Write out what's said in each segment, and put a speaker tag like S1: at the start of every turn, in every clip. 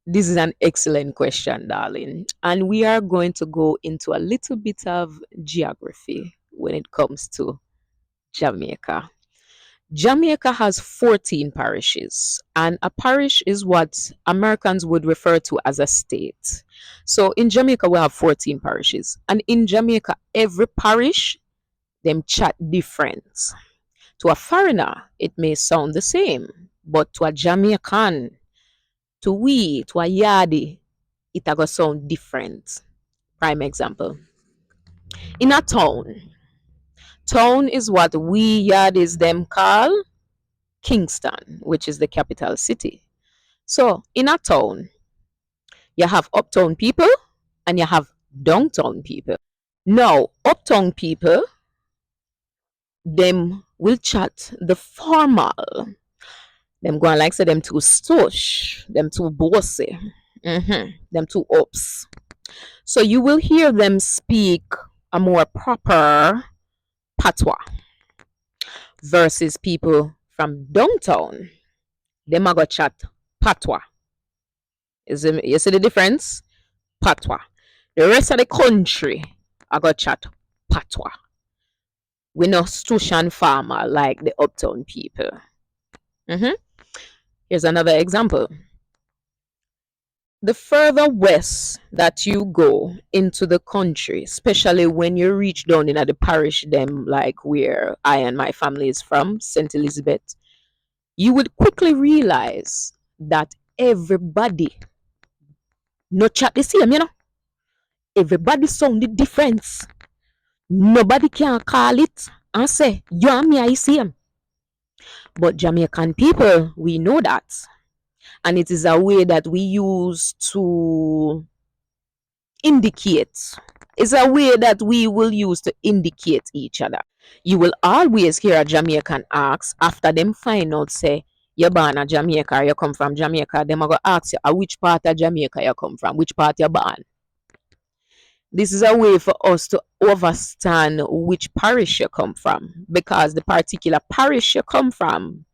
S1: This is an excellent question, darling. And we are going to go into a little bit of geography when it comes to Jamaica. Jamaica has 14 parishes, and a parish is what Americans would refer to as a state. So in Jamaica, we have 14 parishes, and in Jamaica, every parish them chat different. To a foreigner, it may sound the same, but to a Jamaican, to a Yadi, it a go sound different. Prime example. In a town is what we Yadis them call Kingston, which is the capital city. So in a town, you have uptown people and you have downtown people. Now, uptown people, them will chat the formal. Them going like say them too stush, them too bossy, them too ups. So you will hear them speak a more proper patois versus people from downtown. Them a go chat patois. You see the difference? Patois. The rest of the country I got chat patois. We no stush and farmer like the uptown people. Mhm. Here's another example. The further west that you go into the country, especially when you reach down in the parish, them like where I and my family is from, St. Elizabeth, you would quickly realize that everybody no chat the same, Everybody sound the difference. Nobody can call it and say, you and me are the same. But Jamaican people, we know that. And it is a way that we use to indicate. It's a way that we will use to indicate each other. You will always hear a Jamaican ask after them find out, say, you're born in Jamaica or you come from Jamaica. Them are going to ask you, which part of Jamaica you come from, which part you're born. This is a way for us to understand which parish you come from because the particular parish you come from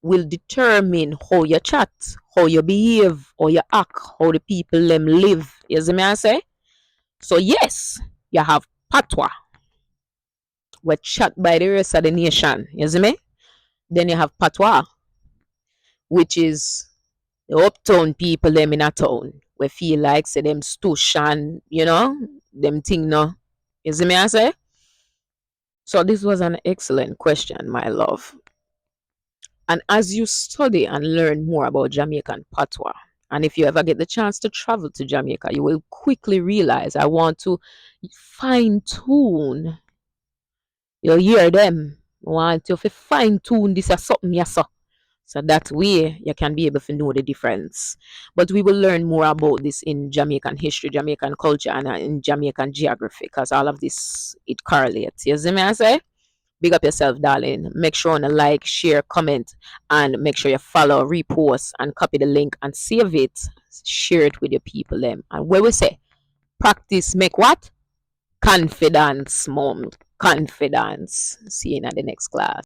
S1: will determine how you chat, how you behave, how you act, how the people them live. You see me I say? So yes, you have Patwa, we chat by the rest of the nation. You see me? Then you have Patwa, which is the uptown people them in a town. We feel like say them stush and them thing no. You see me I say? So this was an excellent question, my love. And as you study and learn more about Jamaican patois, and if you ever get the chance to travel to Jamaica, you will quickly realize I want to fine tune. You hear them. I want you to fine tune this or something, yes, sir. So that way you can be able to know the difference. But we will learn more about this in Jamaican history, Jamaican culture, and in Jamaican geography, because all of this it correlates. You see me I say? Big up yourself, darling. Make sure to like, share, comment, and make sure you follow, repost, and copy the link and save it. Share it with your people. Them. And where we say, practice make what? Confidence, mom. Confidence. See you in the next class.